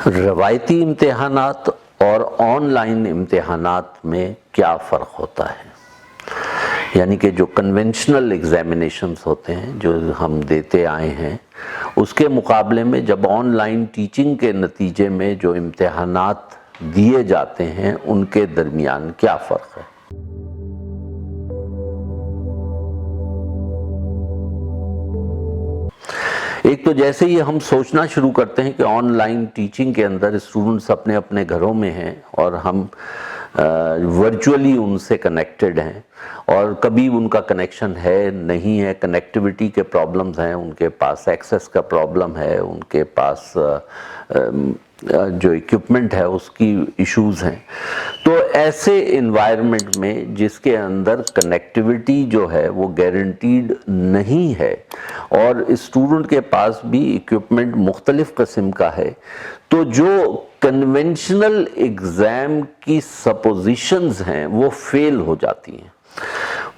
रवायती इम्तिहानात और ऑनलाइन इम्तिहानात में क्या फ़र्क होता है। यानी कि जो कन्वेंशनल एग्ज़ामिनेशंस होते हैं जो हम देते आए हैं उसके मुकाबले में जब ऑनलाइन टीचिंग के नतीजे में जो इम्तिहानात दिए जाते हैं उनके दरमियान क्या फ़र्क है। एक तो जैसे ही हम सोचना शुरू करते हैं कि ऑनलाइन टीचिंग के अंदर स्टूडेंट्स अपने अपने घरों में हैं और हम वर्चुअली उनसे कनेक्टेड हैं और कभी उनका कनेक्शन है नहीं है, कनेक्टिविटी के प्रॉब्लम्स हैं, उनके पास एक्सेस का प्रॉब्लम है, उनके पास जो इक्विपमेंट है उसकी इश्यूज़ हैं। तो ऐसे इन्वायरमेंट में जिसके अंदर कनेक्टिविटी जो है वो गारंटीड नहीं है और स्टूडेंट के पास भी इक्विपमेंट मुख्तलिफ किस्म का है, तो जो कन्वेंशनल एग्ज़ाम की सपोजिशंस हैं वो फेल हो जाती हैं।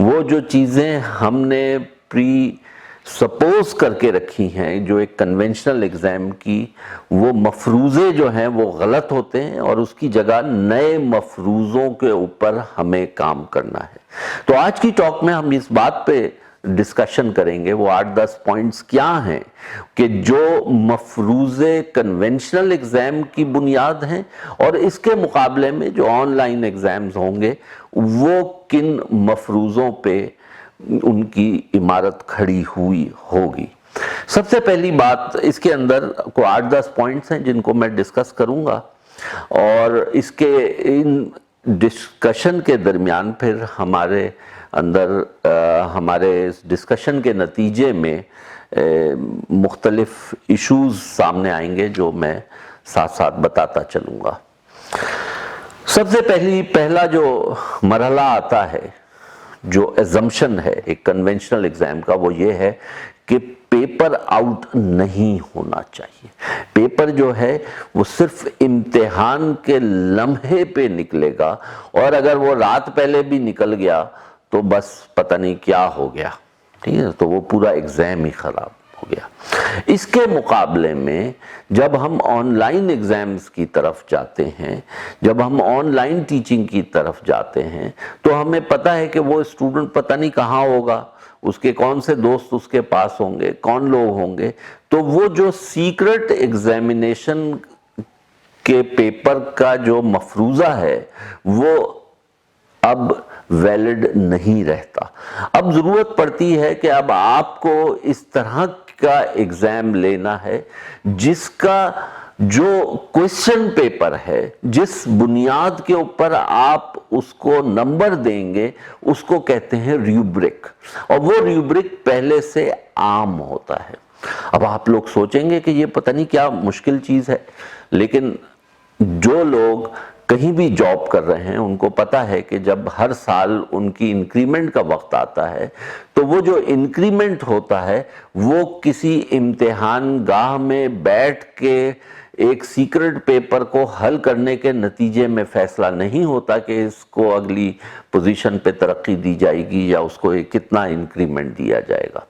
वो जो चीज़ें हमने प्री सपोज करके रखी हैं जो एक कन्वेंशनल एग्ज़ाम की, वो मफरूज़े जो हैं वो गलत होते हैं और उसकी जगह नए मफरूज़ों के ऊपर हमें काम करना है। तो आज की टॉक में हम इस बात पे डिस्कशन करेंगे, वो 8-10 पॉइंट्स क्या हैं कि जो मफरूज़े कन्वेंशनल एग्ज़ाम की बुनियाद हैं और इसके मुकाबले में जो ऑनलाइन एग्ज़ाम्स होंगे वो किन मफरूज़ों पे उनकी इमारत खड़ी हुई होगी। सबसे पहली बात, इसके अंदर को 8-10 पॉइंट्स हैं जिनको मैं डिस्कस करूंगा और इसके इन डिस्कशन के दरमियान फिर हमारे अंदर हमारे इस डिस्कशन के नतीजे में मुख्तलिफ इश्यूज़ सामने आएंगे जो मैं साथ साथ बताता चलूँगा। सबसे पहला जो मरहला आता है, जो एजम्पशन है एक कन्वेंशनल एग्ज़ाम का, वो ये है कि पेपर आउट नहीं होना चाहिए। पेपर जो है वो सिर्फ इम्तिहान के लम्हे पे निकलेगा और अगर वो रात पहले भी निकल गया तो बस पता नहीं क्या हो गया, ठीक है, तो वो पूरा एग्ज़ाम ही ख़राब हो गया। इसके मुकाबले में जब हम ऑनलाइन एग्ज़ाम्स की तरफ जाते हैं, जब हम ऑनलाइन टीचिंग की तरफ जाते हैं, तो हमें पता है कि वो स्टूडेंट पता नहीं कहाँ होगा, उसके कौन से दोस्त उसके पास होंगे, कौन लोग होंगे, तो वो जो सीक्रेट एग्ज़ामिनेशन के पेपर का जो मफरूज़ा है वो अब वैलिड नहीं रहता। अब ज़रूरत पड़ती है कि अब आपको इस तरह का एग्ज़ाम लेना है जिसका जो क्वेश्चन पेपर है, जिस बुनियाद के ऊपर आप उसको नंबर देंगे, उसको कहते हैं रूब्रिक, और वो रूब्रिक पहले से आम होता है। अब आप लोग सोचेंगे कि ये पता नहीं क्या मुश्किल चीज़ है, लेकिन जो लोग कहीं भी जॉब कर रहे हैं उनको पता है कि जब हर साल उनकी इंक्रीमेंट का वक्त आता है तो वो जो इंक्रीमेंट होता है वो किसी इम्तिहान गाह में बैठ के एक सीक्रेट पेपर को हल करने के नतीजे में फैसला नहीं होता कि इसको अगली पोजीशन पे तरक्की दी जाएगी या उसको कितना इंक्रीमेंट दिया जाएगा।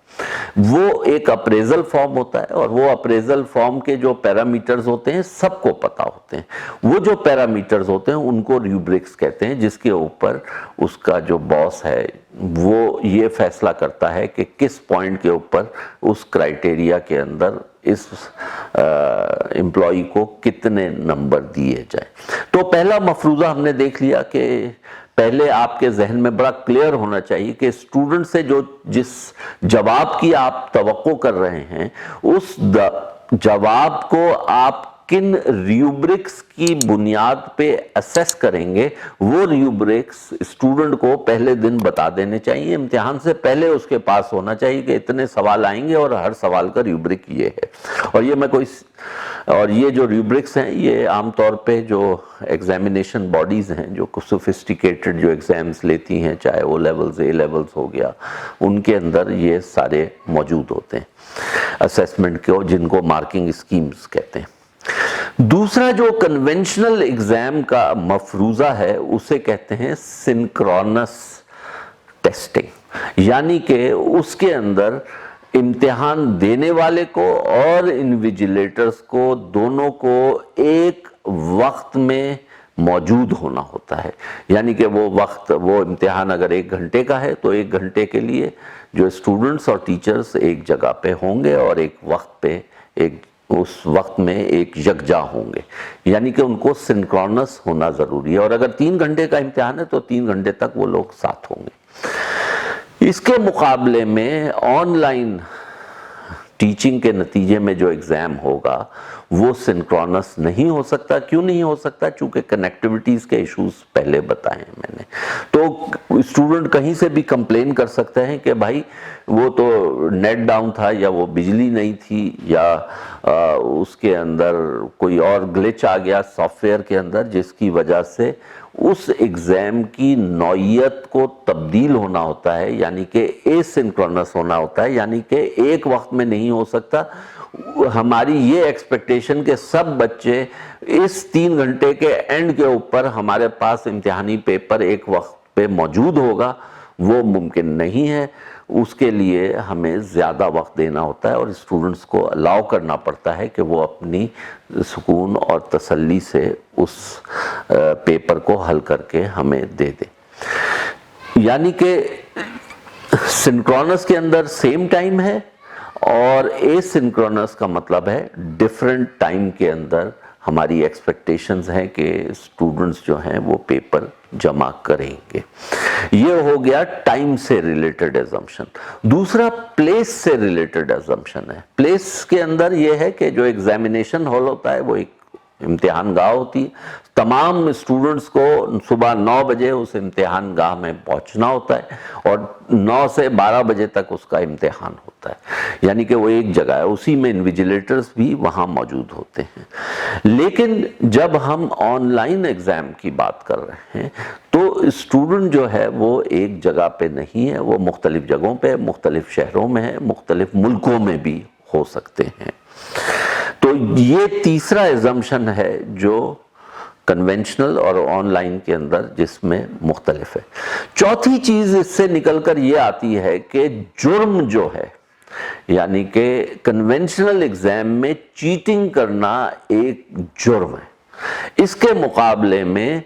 वो एक अप्रेजल फॉर्म होता है और वो अप्रेजल फॉर्म के जो पैरामीटर्स होते हैं सबको पता होते हैं। वो जो पैरामीटर्स होते हैं उनको रूब्रिक्स कहते हैं, जिसके ऊपर उसका जो बॉस है वो ये फैसला करता है कि किस पॉइंट के ऊपर उस क्राइटेरिया के अंदर इस एम्प्लॉई को कितने नंबर दिए जाए। तो पहला मफरूज़ा हमने देख लिया कि पहले आपके जहन में बड़ा क्लियर होना चाहिए कि स्टूडेंट से जो जिस जवाब की आप तवक्को कर रहे हैं उस जवाब को आप किन रूब्रिक्स की बुनियाद पे असेस करेंगे, वो रूब्रिक्स स्टूडेंट को पहले दिन बता देने चाहिए। इम्तिहान से पहले उसके पास होना चाहिए कि इतने सवाल आएंगे और हर सवाल का रूब्रिक ये है। और ये जो रूब्रिक्स हैं ये आमतौर पे जो एग्जामिनेशन बॉडीज़ हैं जो सोफिस्टिकेटेड जो एग्ज़ाम्स लेती हैं, चाहे ओ लेवल्स ए लेवल्स हो गया, उनके अंदर ये सारे मौजूद होते हैं असेसमेंट के, जिनको मार्किंग स्कीम्स कहते हैं। दूसरा जो कन्वेंशनल एग्ज़ाम का मफरूज़ा है उसे कहते हैं सिंक्रोनस टेस्टिंग, यानी कि उसके अंदर इम्तिहान देने वाले को और इन्विजिलेटर्स को दोनों को एक वक्त में मौजूद होना होता है। यानी कि वो वक्त, वो इम्तिहान अगर 1 घंटे का है तो 1 घंटे के लिए जो स्टूडेंट्स और टीचर्स एक जगह पे होंगे और एक वक्त पे उस वक्त में एक यकजा होंगे, यानी कि उनको सिंक्रोनस होना ज़रूरी है। और अगर 3 घंटे का इम्तिहान है तो 3 घंटे तक वो लोग साथ होंगे। इसके मुकाबले में ऑनलाइन टीचिंग के नतीजे में जो एग्ज़ाम होगा वो सिंक्रोनस नहीं हो सकता। क्यों नहीं हो सकता? चूँकि कनेक्टिविटीज़ के इश्यूज पहले बताए हैं मैंने। तो स्टूडेंट कहीं से भी कंप्लेन कर सकते हैं कि भाई वो तो नेट डाउन था, या वो बिजली नहीं थी, या उसके अंदर कोई और ग्लिच आ गया सॉफ्टवेयर के अंदर, जिसकी वजह से उस एग्ज़ाम की नौइयत को तब्दील होना होता है, यानी कि एसिंक्रोनस होना होता है, यानी कि एक वक्त में नहीं हो सकता। हमारी ये एक्सपेक्टेशन कि सब बच्चे इस 3 घंटे के एंड के ऊपर हमारे पास इम्तिहानी पेपर एक वक्त पे मौजूद होगा, वो मुमकिन नहीं है। उसके लिए हमें ज़्यादा वक्त देना होता है और स्टूडेंट्स को अलाउ करना पड़ता है कि वो अपनी सुकून और तसल्ली से उस पेपर को हल करके हमें दे दे। यानी कि सिंक्रोनस के अंदर सेम टाइम है और एसिंक्रोनस का मतलब है डिफरेंट टाइम के अंदर हमारी एक्सपेक्टेशंस हैं कि स्टूडेंट्स जो हैं वो पेपर जमा करेंगे। ये हो गया टाइम से रिलेटेड एजम्पशन। दूसरा प्लेस से रिलेटेड एजम्पशन है। प्लेस के अंदर ये है कि जो एग्जामिनेशन हॉल होता है वो एक इम्तिहान गाह होती है। तमाम स्टूडेंट्स को सुबह 9 बजे उस इम्तिहान गाह में पहुंचना होता है और 9 से 12 बजे तक उसका इम्तिहान होता है, यानी कि वो एक जगह है। उसी में इन्विजिलेटर्स भी वहाँ मौजूद होते हैं। लेकिन जब हम ऑनलाइन एग्ज़ाम की बात कर रहे हैं तो स्टूडेंट जो है वो एक जगह पे नहीं है, वो मुख्तलिफ जगहों पे, मुख्तलिफ शहरों में है, मुख्तलिफ मुल्कों में भी हो सकते हैं। तो ये तीसरा एजम्पशन है जो कन्वेंशनल और ऑनलाइन के अंदर जिसमें मुख्तलिफ है। चौथी चीज़ इससे निकलकर ये आती है कि जुर्म जो है, यानी कि कन्वेंशनल एग्ज़ाम में चीटिंग करना एक जुर्म है। इसके मुकाबले में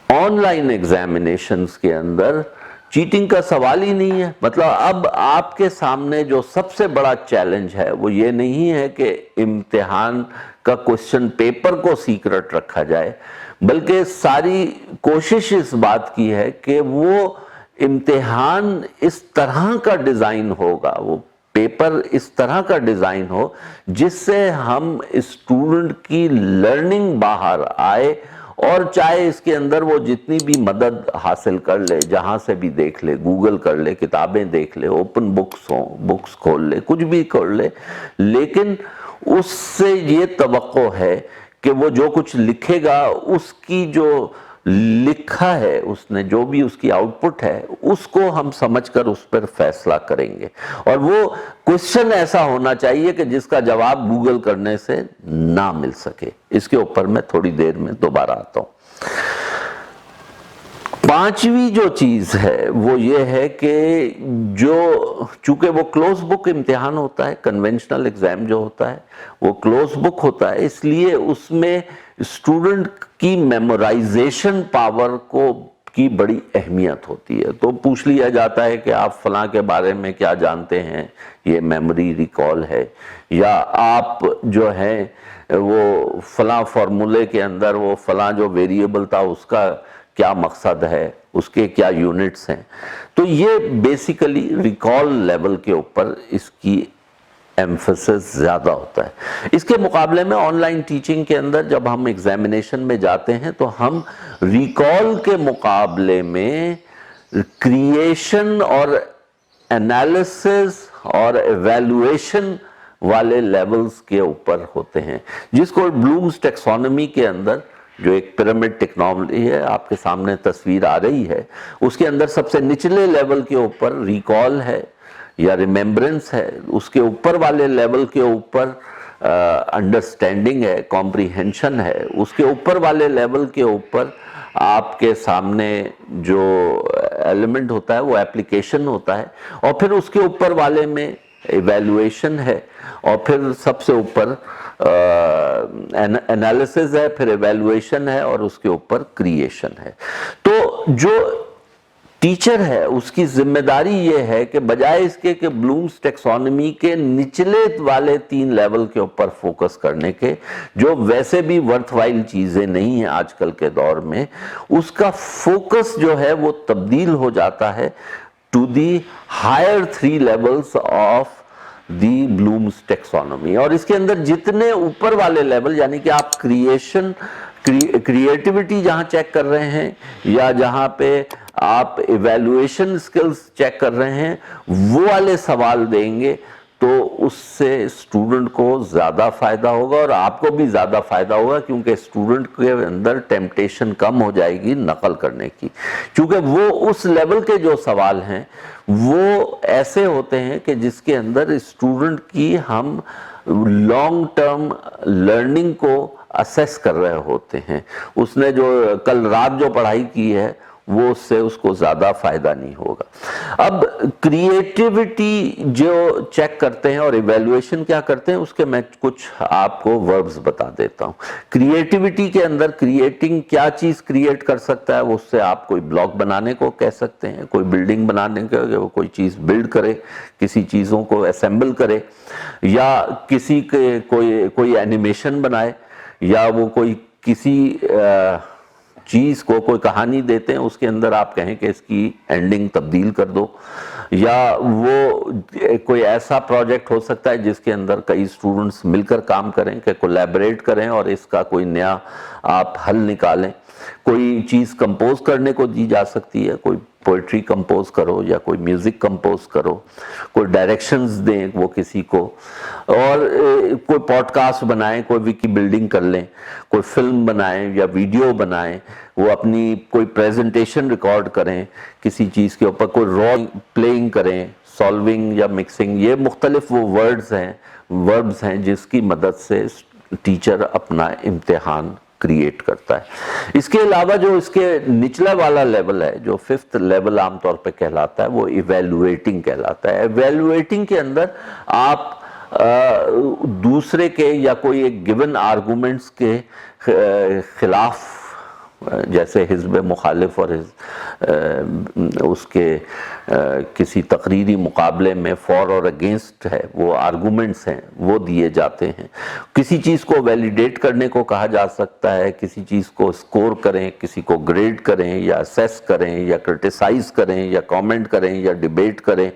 ऑनलाइन एग्जामिनेशंस के अंदर चीटिंग का सवाल ही नहीं है। मतलब अब आपके सामने जो सबसे बड़ा चैलेंज है वो ये नहीं है कि इम्तिहान का क्वेश्चन पेपर को सीक्रेट रखा जाए, बल्कि सारी कोशिश इस बात की है कि वो इम्तिहान इस तरह का डिज़ाइन होगा, वो पेपर इस तरह का डिज़ाइन हो जिससे हम स्टूडेंट की लर्निंग बाहर आए, और चाहे इसके अंदर वो जितनी भी मदद हासिल कर ले, जहाँ से भी देख ले, गूगल कर ले, किताबें देख ले, ओपन बुक्स हों, बुक्स खोल ले, कुछ भी कर ले, लेकिन उससे ये तवक्को है कि वो जो कुछ लिखेगा उसकी जो लिखा है उसने, जो भी उसकी आउटपुट है, उसको हम समझकर उस पर फैसला करेंगे। और वो क्वेश्चन ऐसा होना चाहिए कि जिसका जवाब गूगल करने से ना मिल सके। इसके ऊपर मैं थोड़ी देर में दोबारा आता हूँ। पांचवी जो चीज़ है वो ये है कि जो चूंकि वो क्लोज बुक इम्तिहान होता है, कन्वेंशनल एग्जाम जो होता है वो क्लोज बुक होता है, इसलिए उसमें स्टूडेंट की मेमोराइजेशन पावर की बड़ी अहमियत होती है। तो पूछ लिया जाता है कि आप फलां के बारे में क्या जानते हैं, ये मेमोरी रिकॉल है, या आप जो है वो फलां फार्मूले के अंदर वो फलां जो वेरिएबल था उसका क्या मकसद है, उसके क्या यूनिट्स हैं। तो ये बेसिकली रिकॉल लेवल के ऊपर इसकी एम्फेसिस ज़्यादा होता है। इसके मुकाबले में ऑनलाइन टीचिंग के अंदर जब हम एग्जामिनेशन में जाते हैं तो हम रिकॉल के मुकाबले में क्रिएशन और एनालिसिस और एवेल्युएशन वाले लेवल्स के ऊपर होते हैं, जिसको ब्लूम्स टैक्सोनॉमी के अंदर जो एक पिरामिड टेक्नोलॉजी है, आपके सामने तस्वीर आ रही है, उसके अंदर सबसे निचले लेवल के ऊपर रिकॉल है या रिमेम्बरेंस है, उसके ऊपर वाले लेवल के ऊपर अंडरस्टैंडिंग है, कॉम्प्रीहेंशन है, उसके ऊपर वाले लेवल के ऊपर आपके सामने जो एलिमेंट होता है वो एप्लीकेशन होता है, और फिर उसके ऊपर वाले में इवैल्यूएशन है, और फिर सबसे ऊपर एनालिसिस है, फिर इवैल्यूएशन है, और उसके ऊपर क्रिएशन है। तो जो टीचर है उसकी जिम्मेदारी ये है कि बजाय इसके कि ब्लूम्स टैक्सोनॉमी के निचले वाले 3 लेवल के ऊपर फोकस करने के, जो वैसे भी वर्थवाइल चीजें नहीं हैं आजकल के दौर में, उसका फोकस जो है वो तब्दील हो जाता है to the higher 3 levels of the Bloom's taxonomy. और इसके अंदर जितने ऊपर वाले लेवल, यानी कि आप क्रिएटिविटी जहां चेक कर रहे हैं या जहां पे आप इवैल्यूएशन स्किल्स चेक कर रहे हैं, वो वाले सवाल देंगे तो उससे स्टूडेंट को ज़्यादा फायदा होगा और आपको भी ज़्यादा फायदा होगा, क्योंकि स्टूडेंट के अंदर टेम्पटेशन कम हो जाएगी नकल करने की, क्योंकि वो उस लेवल के जो सवाल हैं वो ऐसे होते हैं कि जिसके अंदर स्टूडेंट की हम लॉन्ग टर्म लर्निंग को असेस कर रहे होते हैं। उसने जो कल रात जो पढ़ाई की है वो उससे उसको ज़्यादा फायदा नहीं होगा। अब क्रिएटिविटी जो चेक करते हैं और इवैल्यूएशन क्या करते हैं, उसके मैं कुछ आपको वर्ब्स बता देता हूँ। क्रिएटिविटी के अंदर क्रिएटिंग क्या चीज़ क्रिएट कर सकता है, उससे आप कोई ब्लॉक बनाने को कह सकते हैं, कोई बिल्डिंग बनाने को, वो कोई चीज़ बिल्ड करे, किसी चीज़ों को असेंबल करे, या किसी के कोई एनिमेशन बनाए, या वो कोई किसी चीज़ को कोई कहानी देते हैं, उसके अंदर आप कहें कि इसकी एंडिंग तब्दील कर दो, या वो कोई ऐसा प्रोजेक्ट हो सकता है जिसके अंदर कई स्टूडेंट्स मिलकर काम करें, कि कोलैबोरेट करें और इसका कोई नया आप हल निकालें। कोई चीज़ कंपोज करने को दी जा सकती है, कोई पोइट्री कंपोज करो या कोई म्यूज़िक कंपोज करो, कोई डायरेक्शंस दें वो किसी को, और कोई पॉडकास्ट बनाएं, कोई विकी बिल्डिंग कर लें, कोई फिल्म बनाएं या वीडियो बनाएं, वो अपनी कोई प्रेजेंटेशन रिकॉर्ड करें किसी चीज़ के ऊपर, कोई रोल प्लेइंग करें, सॉल्विंग या मिक्सिंग। ये मुख्तलिफ वो वर्ब्स हैं जिसकी मदद से टीचर अपना इम्तिहान क्रिएट करता है। इसके अलावा जो इसके निचला वाला लेवल है, जो 5th लेवल आमतौर पे कहलाता है, वो इवैल्यूएटिंग कहलाता है। इवैल्यूएटिंग के अंदर आप दूसरे के या कोई एक गिवन आर्गुमेंट्स के खिलाफ, जैसे हिज़्ब मुखालिफ और उसके किसी तकरीरी मुकाबले में फॉर और अगेंस्ट है, वो आर्गूमेंट्स हैं, वो दिए जाते हैं। किसी चीज़ को वैलिडेट करने को कहा जा सकता है, किसी चीज़ को स्कोर करें, किसी को ग्रेड करें या असेस करें या क्रिटिसाइज करें या कमेंट करें या डिबेट करें,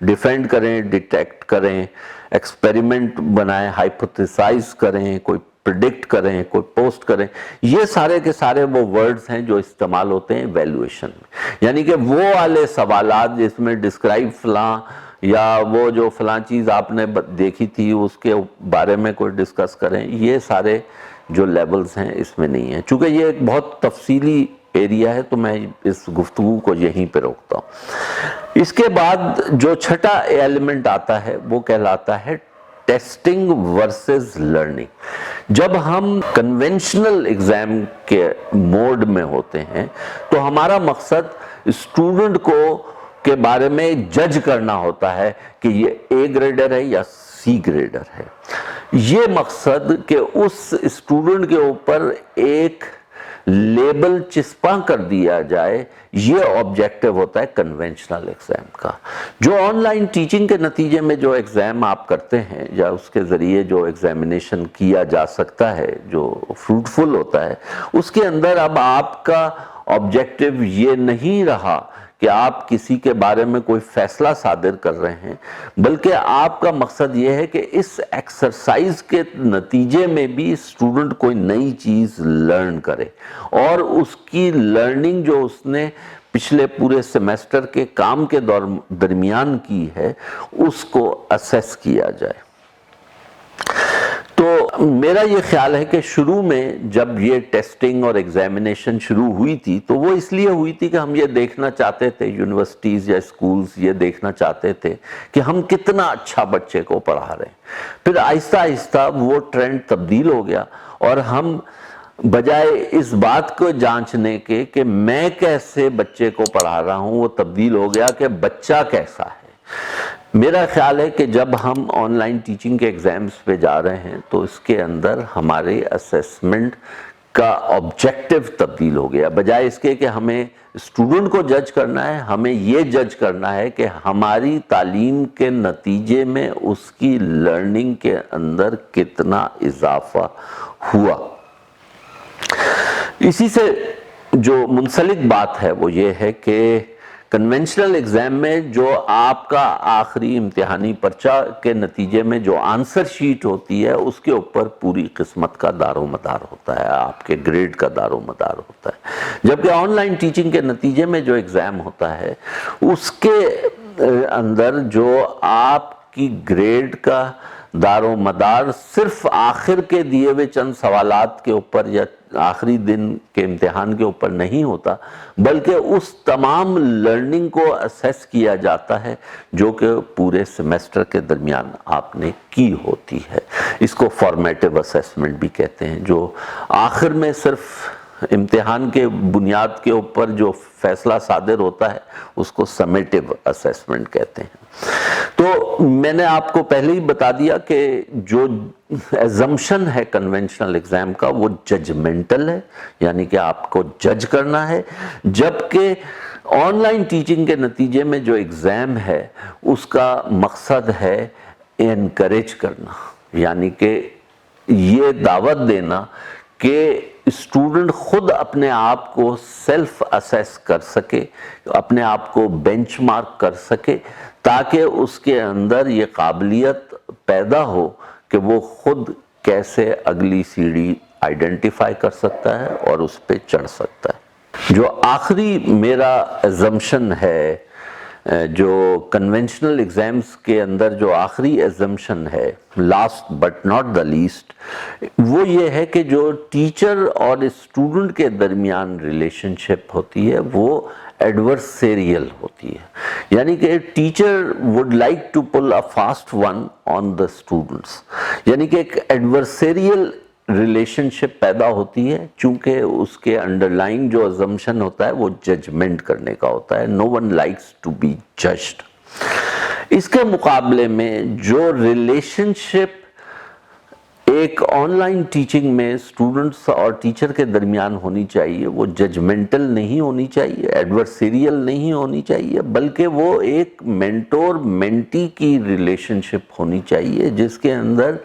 डिफेंड करें, डिटेक्ट करें, एक्सपेरिमेंट बनाएं, हाइपोथेसाइज करें, कोई प्रिडिक्ट करें, कोई पोस्ट करें। ये सारे के सारे वो वर्ड्स हैं जो इस्तेमाल होते हैं वैल्यूएशन में। यानी कि वो वाले सवालात जिसमें डिस्क्राइब फलां, या वो जो फलां चीज़ आपने देखी थी उसके बारे में कोई डिस्कस करें, ये सारे जो लेवल्स हैं इसमें नहीं है। चूँकि ये एक बहुत तफसीली एरिया है तो मैं इस गुफ्तगू को यहीं पे रोकता हूँ। इसके बाद जो छठा एलिमेंट आता है वो कहलाता है टेस्टिंग वर्सेस लर्निंग। जब हम कन्वेंशनल एग्जाम के मोड में होते हैं तो हमारा मकसद स्टूडेंट को के बारे में जज करना होता है कि ये ए ग्रेडर है या सी ग्रेडर है। ये मकसद कि उस स्टूडेंट के ऊपर एक लेबल चिस्पा कर दिया जाए, ये ऑब्जेक्टिव होता है कन्वेंशनल एग्जाम का। जो ऑनलाइन टीचिंग के नतीजे में जो एग्जाम आप करते हैं या उसके ज़रिए जो एग्जामिनेशन किया जा सकता है, जो फ्रूटफुल होता है, उसके अंदर अब आपका ऑब्जेक्टिव ये नहीं रहा कि आप किसी के बारे में कोई फैसला सादिर कर रहे हैं, बल्कि आपका मकसद ये है कि इस एक्सरसाइज के नतीजे में भी स्टूडेंट कोई नई चीज़ लर्न करे और उसकी लर्निंग जो उसने पिछले पूरे सेमेस्टर के काम के दरमियान की है उसको असेस किया जाए। तो میرا یہ خیال ہے کہ شروع میں جب یہ ٹیسٹنگ اور ایگزامینیشن شروع ہوئی تھی تو وہ اس لیے ہوئی تھی کہ ہم یہ دیکھنا چاہتے تھے، یونیورسٹیز یا اسکولز یہ دیکھنا چاہتے تھے کہ ہم کتنا اچھا بچے کو پڑھا رہے ہیں۔ پھر آہستہ آہستہ وہ ٹرینڈ تبدیل ہو گیا اور ہم بجائے اس بات کو جانچنے کے کہ میں کیسے بچے کو پڑھا رہا ہوں، وہ تبدیل ہو گیا کہ بچہ کیسا ہے۔ میرا خیال ہے کہ جب ہم آن لائن ٹیچنگ کے ایگزامز پہ جا رہے ہیں تو اس کے اندر ہمارے اسیسمنٹ کا آبجیکٹیو تبدیل ہو گیا۔ بجائے اس کے کہ ہمیں اسٹوڈنٹ کو جج کرنا ہے، ہمیں یہ جج کرنا ہے کہ ہماری تعلیم کے نتیجے میں اس کی لرننگ کے اندر کتنا اضافہ ہوا۔ اسی سے جو منسلک بات ہے وہ یہ ہے کہ کنونشنل ایگزام میں جو آپ کا آخری امتحانی پرچہ کے نتیجے میں جو آنسر شیٹ ہوتی ہے اس کے اوپر پوری قسمت کا دار و مدار ہوتا ہے، آپ کے گریڈ کا دار و مدار ہوتا ہے۔ جبکہ آن لائن ٹیچنگ کے نتیجے میں جو ایگزام ہوتا ہے اس کے اندر جو آپ کی گریڈ کا دار و مدار صرف آخر کے دیے ہوئے چند سوالات کے اوپر یا آخری دن کے امتحان کے اوپر نہیں ہوتا، بلکہ اس تمام لرننگ کو اسیس کیا جاتا ہے جو کہ پورے سیمیسٹر کے درمیان آپ نے کی ہوتی ہے۔ اس کو فارمیٹیو اسیسمنٹ بھی کہتے ہیں، جو آخر میں صرف امتحان کے بنیاد کے اوپر جو فیصلہ صادر ہوتا ہے اس کو سمیٹیو اسیسمنٹ کہتے ہیں۔ تو میں نے آپ کو پہلے ہی بتا دیا کہ جو ایزمپشن ہے کنونشنل ایگزام کا وہ ججمنٹل ہے، یعنی کہ آپ کو جج کرنا ہے، جبکہ آن لائن ٹیچنگ کے نتیجے میں جو ایگزام ہے اس کا مقصد ہے انکریج کرنا، یعنی کہ یہ دعوت دینا کہ اسٹوڈنٹ خود اپنے آپ کو سیلف اسیس کر سکے، اپنے آپ کو بینچ مارک کر سکے، تاکہ اس کے اندر یہ قابلیت پیدا ہو کہ وہ خود کیسے اگلی سیڑھی آئیڈینٹیفائی کر سکتا ہے اور اس پہ چڑھ سکتا ہے۔ جو آخری میرا ایزمپشن ہے، جو کنونشنل ایگزامز کے اندر جو آخری ایزمپشن ہے، last but not the least, وہ یہ ہے کہ جو ٹیچر اور اسٹوڈنٹ کے درمیان ریلیشن شپ ہوتی ہے وہ ایڈورسیریل ہوتی ہے، یعنی کہ teacher would like to pull a fast one on the students، یعنی کہ ایک ایڈورسیریل ریلیشن شپ پیدا ہوتی ہے، چونکہ اس کے انڈرلائنگ جو assumption ہوتا ہے وہ ججمنٹ کرنے کا ہوتا ہے۔ no one likes to be judged۔ اس کے مقابلے میں جو ریلیشن شپ ایک آن لائن ٹیچنگ میں اسٹوڈنٹس اور ٹیچر کے درمیان ہونی چاہیے وہ ججمنٹل نہیں ہونی چاہیے، ایڈورسیریل نہیں ہونی چاہیے، بلکہ وہ ایک مینٹور مینٹی کی ریلیشن شپ ہونی چاہیے، جس کے اندر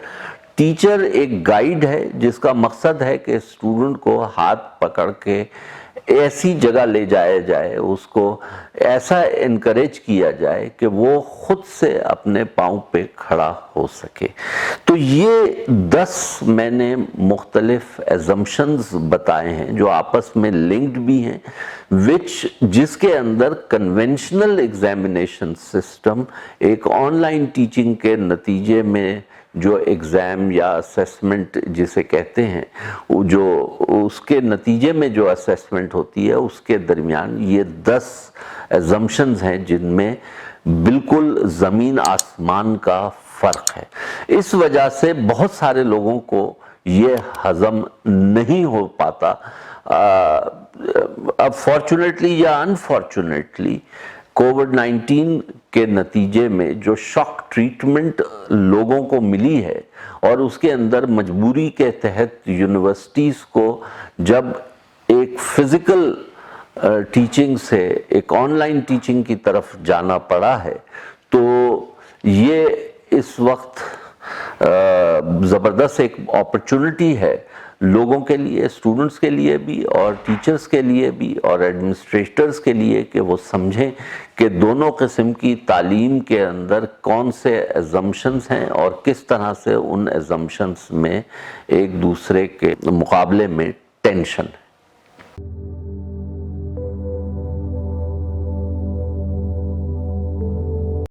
ٹیچر ایک گائیڈ ہے جس کا مقصد ہے کہ اسٹوڈنٹ کو ہاتھ پکڑ کے ایسی جگہ لے جایا جائے، اس کو ایسا انکریج کیا جائے کہ وہ خود سے اپنے پاؤں پہ کھڑا ہو سکے۔ تو یہ 10 میں نے مختلف ایزمپشنز بتائے ہیں جو آپس میں لنکڈ بھی ہیں، جس کے اندر کنونشنل ایگزامینیشن سسٹم ایک آن لائن ٹیچنگ کے نتیجے میں جو ایگزام یا اسیسمنٹ جسے کہتے ہیں، جو اس کے نتیجے میں جو اسیسمنٹ ہوتی ہے اس کے درمیان یہ 10 ایزمپشنز ہیں جن میں بالکل زمین آسمان کا فرق ہے۔ اس وجہ سے بہت سارے لوگوں کو یہ ہضم نہیں ہو پاتا۔ اب فارچونیٹلی یا انفارچونیٹلی کووڈ-19 کے نتیجے میں جو شاک ٹریٹمنٹ لوگوں کو ملی ہے اور اس کے اندر مجبوری کے تحت یونیورسٹیز کو جب ایک فزیکل ٹیچنگ سے ایک آن لائن ٹیچنگ کی طرف جانا پڑا ہے، تو یہ اس وقت زبردست ایک اپرچونٹی ہے لوگوں کے لیے، اسٹوڈنٹس کے لیے بھی اور ٹیچرز کے لیے بھی اور ایڈمنسٹریٹرز کے لیے، کہ وہ سمجھیں کہ دونوں قسم کی تعلیم کے اندر کون سے ایزمپشنز ہیں اور کس طرح سے ان ایزمپشنز میں ایک دوسرے کے مقابلے میں ٹینشن ہے۔